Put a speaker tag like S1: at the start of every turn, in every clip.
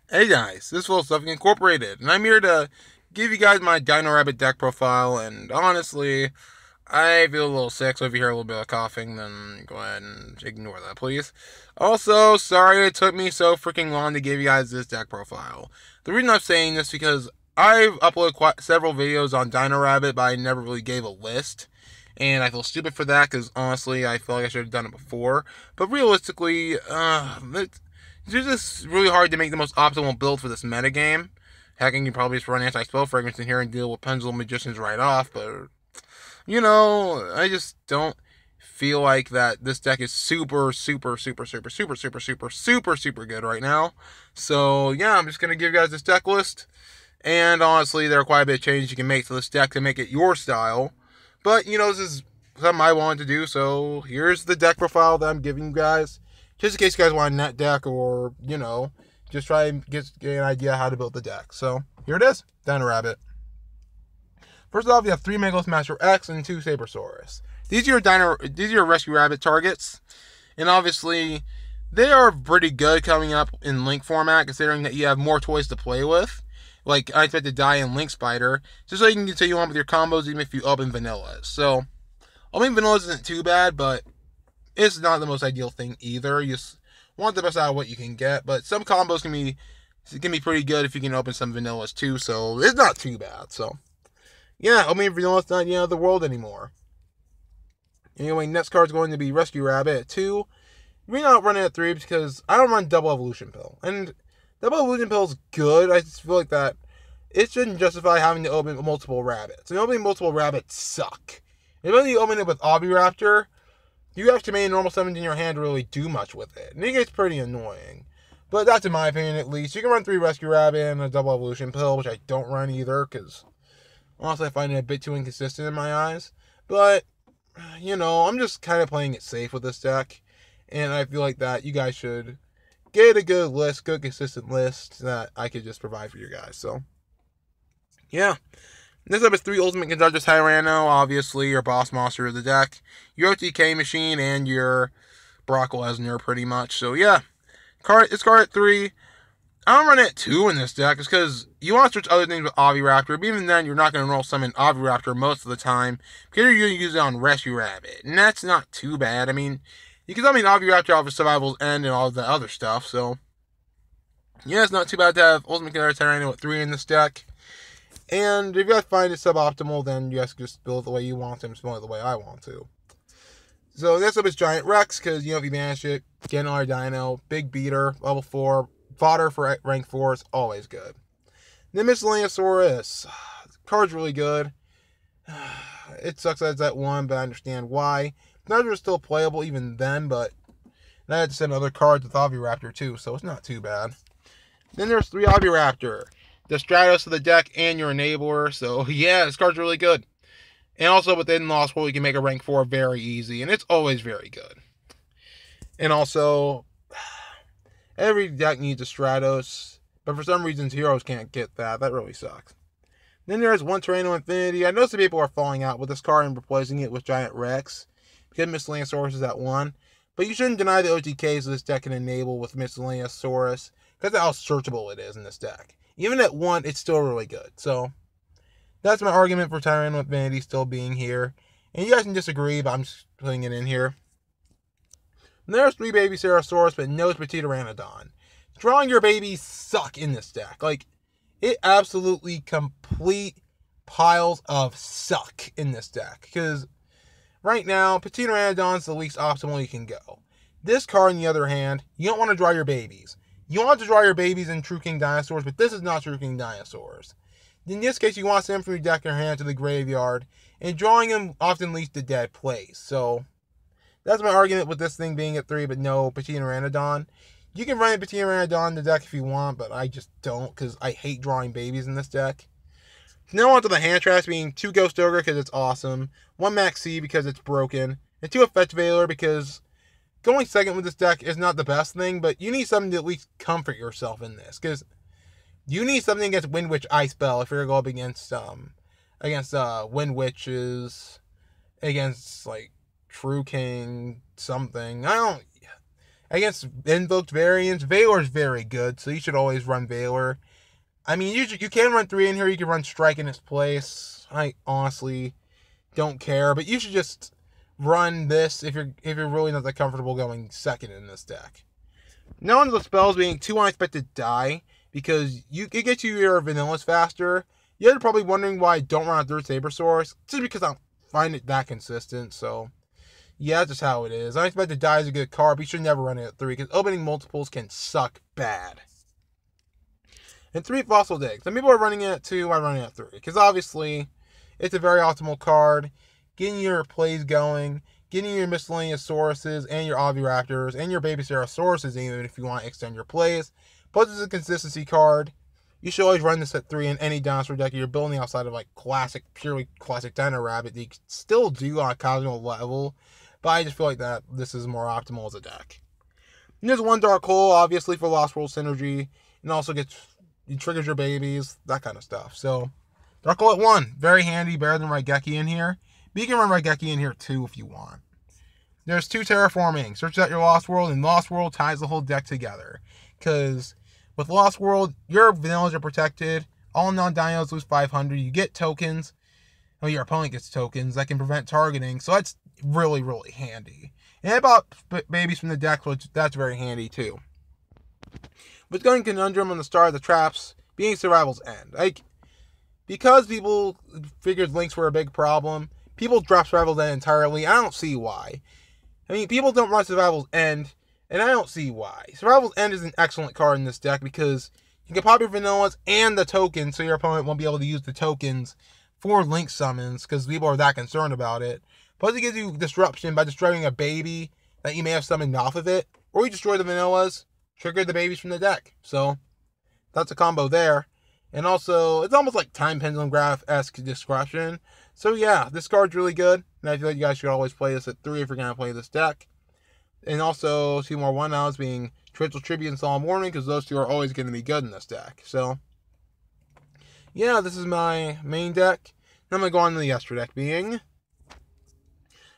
S1: Hey guys, this is Full Stuff Incorporated, and I'm here to give you guys my Dino Rabbit deck profile, and honestly, I feel a little sick, so if you hear a little bit of coughing, then go ahead and ignore that, please. Also, sorry it took me so freaking long to give you guys this deck profile. The reason I'm saying this is because I've uploaded quite several videos on Dino Rabbit, but I never really gave a list. And I feel stupid for that because honestly, I feel like I should have done it before. But realistically, it's just really hard to make the most optimal build for this metagame. Heck, you can probably just run anti-spell fragments in here and deal with Pendulum Magicians right off, but I just don't feel like that this deck is super good right now. So yeah, I'm just gonna give you guys this deck list. And honestly, there are quite a bit of changes you can make to this deck to make it your style. But this is something I wanted to do, so here's the deck profile that I'm giving you guys. Just in case you guys want a net deck or, just try and get an idea how to build the deck. So here it is, Dino Rabbit. First off, you have 3 Megalith Master X and 2 Sabersaurus. These are your Rescue Rabbit targets. And obviously, they are pretty good coming up in Link format, considering that you have more toys to play with. Like, I expect to die in Link Spider, just so you can continue on with your combos even if you open Vanillas. So, Vanillas isn't too bad, but it's not the most ideal thing either. You just want the best out of what you can get, but some combos can be pretty good if you can open some Vanillas too, so it's not too bad. So, yeah, Vanillas not the end of the world anymore. Anyway, next card is going to be Rescue Rabbit at 2. We're not running at 3 because I don't run Double Evolution Pill. And Double Evolution Pill is good. I just feel like that it shouldn't justify having to open multiple rabbits. And opening multiple rabbits suck. If you open it with Oviraptor, you have to make a normal summon in your hand to really do much with it. And it gets pretty annoying. But that's in my opinion at least. You can run 3 Rescue Rabbit and a Double Evolution Pill, which I don't run either, because honestly I find it a bit too inconsistent in my eyes. But, I'm just kind of playing it safe with this deck. And I feel like that you guys should get a good list, good consistent list that I could just provide for you guys. So, yeah. Next up is 3 Ultimate Conductor Tyranno, obviously your boss monster of the deck, your OTK machine, and your Brock Lesnar, pretty much. So, yeah. It's card at 3. I don't run it at 2 in this deck, just because you want to switch other things with Oviraptor, but even then, you're not going to roll summon Oviraptor most of the time, because you're going to use it on Rescue Rabbit, and that's not too bad. You can summon Oviraptor off of Survival's End and all the other stuff, so yeah, it's not too bad to have Ultimate Conductor Tyranno at 3 in this deck. And if you guys find it suboptimal, then you guys can just build it the way you want to and build it the way I want to. So next up is Giant Rex, because, if you banish it, get another Dino, big beater, level 4, fodder for rank 4 is always good. Then Miscellaneousaurus. The card's really good. It sucks that it's at 1, but I understand why. Neither is still playable even then, but I had to send other cards with Oviraptor too, so it's not too bad. Then there's 3 Oviraptor. The Stratos of the deck and your enabler, so yeah, this card's really good. And also within Lost World, you can make a rank 4 very easy, and it's always very good. And also, every deck needs a Stratos, but for some reasons, heroes can't get that. That really sucks. Then there's 1 Tyranno Infinity. I know some people are falling out with this card and replacing it with Giant Rex, because Miscellaneousaurus is at 1. But you shouldn't deny the OTKs this deck can enable with Miscellaneousaurus, because of how searchable it is in this deck. Even at 1, it's still really good. So, that's my argument for Tyranno Infinity still being here. And you guys can disagree, but I'm just putting it in here. And there's 3 Baby Ceratosaurus, but no Pteranodon. Drawing your babies suck in this deck. It absolutely complete piles of suck in this deck. Because right now, Pteranodon's the least optimal you can go. This card, on the other hand, you don't want to draw your babies. You want to draw your babies in True King Dinosaurs, but this is not True King Dinosaurs. In this case, you want to send them from your deck or hand to the graveyard, and drawing them often leads to dead plays. So, that's my argument with this thing being at 3, but no Pteranodon. You can run a Pteranodon in the deck if you want, but I just don't, because I hate drawing babies in this deck. Now on to the hand traps, being 2 Ghost Ogre because it's awesome, 1 Max C because it's broken, and 2 Effect Veiler because going second with this deck is not the best thing, but you need something to at least comfort yourself in this, because you need something against Wind Witch Ice Spell if you're going to go up against Wind Witches, against, True King something. Against invoked variants, Valor's very good, so you should always run Valor. I mean, you can run 3 in here, you can run Strike in its place. I honestly don't care, but you should just run this if you're really not that comfortable going second in this deck. Now on the spells being 2 unexpected die, because it gets you your vanillas faster. You're probably wondering why I don't run a third Saber Source. It's just because I don't find it that consistent, so yeah, that's just how it is. Unexpected die is a good card, but you should never run it at 3, because opening multiples can suck bad. And 3 Fossil Dig. Some people are running it at 2, I'm running it at 3, because obviously it's a very optimal card. Getting your plays going, getting your miscellaneous Sauruses and your Oviraptors and your Baby Cerasauruses, even if you want to extend your plays. Plus, it's a consistency card. You should always run this at 3 in any dinosaur deck you're building outside of like purely classic Dino Rabbit that you can still do on a casual level. But I just feel like that this is more optimal as a deck. And there's 1 Dark Hole, obviously, for Lost World synergy. And also it triggers your babies, that kind of stuff. So, Dark Hole at 1. Very handy, better than Raigeki in here. But you can run Raigeki in here too if you want. There's 2 Terraforming. Search out your Lost World, and Lost World ties the whole deck together. Because with Lost World, your vanillas are protected. All non-dinos lose 500. You get tokens. Well, your opponent gets tokens that can prevent targeting. So that's really, really handy. And I bought babies from the deck, which that's very handy too. With going Conundrum on the start of the traps, being Survival's End. Because people figured links were a big problem, people drop Survival's End entirely. I don't see why. I mean, people don't run Survival's End, and I don't see why. Survival's End is an excellent card in this deck because you can pop your vanillas and the tokens, so your opponent won't be able to use the tokens for link summons because people are that concerned about it. Plus, it gives you disruption by destroying a baby that you may have summoned off of it, or you destroy the vanillas, trigger the babies from the deck. So, that's a combo there. And also, it's almost like Time Pendulum Graph-esque disruption. So yeah, this card's really good. And I feel like you guys should always play this at 3 if you're going to play this deck. And also, 2 more 1-outs being Torrential Tribute and Solemn Warning, because those 2 are always going to be good in this deck. So, yeah, this is my main deck. Now I'm going to go on to the extra deck being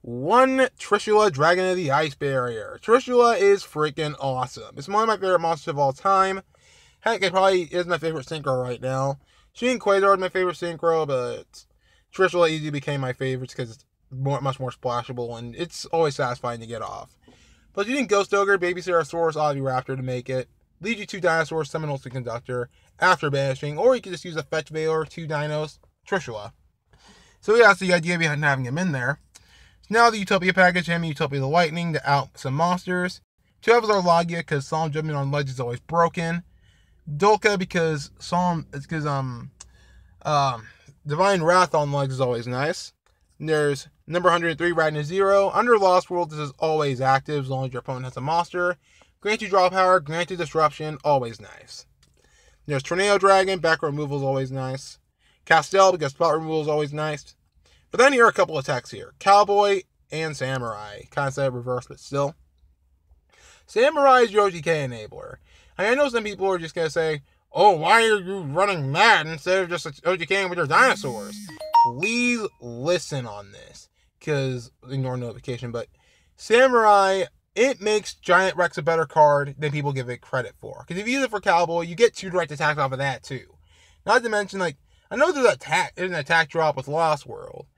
S1: 1 Trishula, Dragon of the Ice Barrier. Trishula is freaking awesome. It's one of my favorite monsters of all time. Heck, it probably is my favorite synchro right now. Sheen Quasar is my favorite synchro, but Trishula easily became my favorite because it's much more splashable, and it's always satisfying to get off. Plus, you need Ghost Ogre, Baby Cerassaurus, Oviraptor to make it. Lead you 2 dinosaurs, summon Ultimate Conductor after banishing, or you can just use a Fetch Valor, 2 dinos, Trishula. So yeah, that's the idea behind having him in there. So now the Utopia package, him Utopia the Lightning to out some monsters. 2 Avatar Logia, because Solemn Judgment on Ledge is always broken. Dolka because Divine Wrath on Ledge is always nice. And there's number 103, Radna Zero. Under Lost World, this is always active as long as your opponent has a monster. Grant you draw power, grant you disruption, always nice. There's Tornado Dragon, back removal is always nice. Castel, because spot removal is always nice. But then here are a couple of attacks here. Cowboy and Samurai. Kind of set reverse, but still. Samurai is your OGK enabler. I know some people are just going to say, oh, why are you running that instead of just OGKing with your dinosaurs? Please listen on this, because ignore notification, but Samurai, it makes Giant Rex a better card than people give it credit for. Because if you use it for Cowboy, you get 2 direct attacks off of that too. Not to mention, like, I know there's an attack drop with Lost World,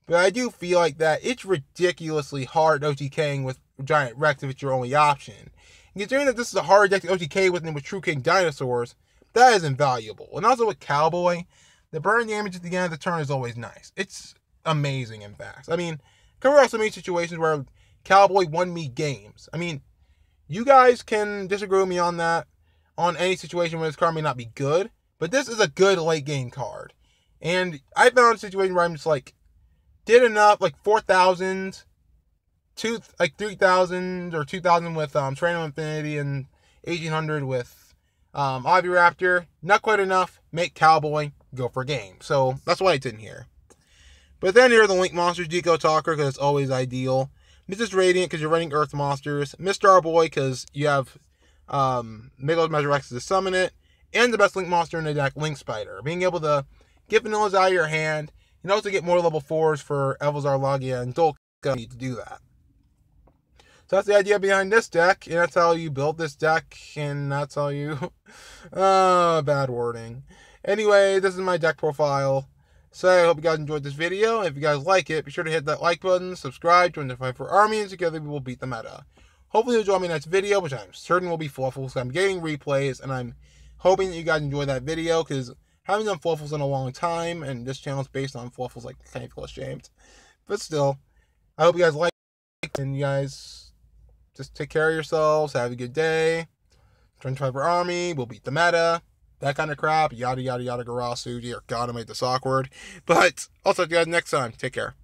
S1: but I do feel like that it's ridiculously hard OTKing with Giant Rex if it's your only option. And considering that this is a hard deck to OTK with True King dinosaurs, that is invaluable. And also with Cowboy, the burn damage at the end of the turn is always nice. It's amazing, in fact. I mean, come across so many situations where Cowboy won me games. I mean, you guys can disagree with me on that, on any situation where this card may not be good, but this is a good late game card. And I found a situation where I'm just like, did enough, like 4,000, 3,000 or 2,000 with Tyranno Infinity and 1,800 with Oviraptor. Not quite enough. Make Cowboy, go for game. So that's why it's in here. But then here are the Link monsters. Deco Talker, because it's always ideal. Mrs. Radiant, because you're running Earth monsters. Mr. Boy, because you have Megalith Measure-X to summon it. And the best Link monster in the deck, Link Spider. Being able to get vanillas out of your hand, and also get more level 4s for Elvazar, Logia, and Dolka need to do that. So that's the idea behind this deck, and that's how you build this deck, and that's how you... bad wording. Anyway, this is my deck profile. So I hope you guys enjoyed this video. If you guys like it, be sure to hit that like button, subscribe, join the Fight for Army, and together we will beat the meta. Hopefully you'll join me next video, which I'm certain will be Fluffles. I'm getting replays, and I'm hoping that you guys enjoy that video, because I haven't done Fluffles in a long time, and this channel is based on Fluffles, like, kind of feel ashamed. But still, I hope you guys like it, and you guys just take care of yourselves, have a good day. Join the Fight for Army, we'll beat the meta. That kind of crap, yada yada yada, Garasu. Dear God, I made this awkward. But I'll talk to you guys next time. Take care.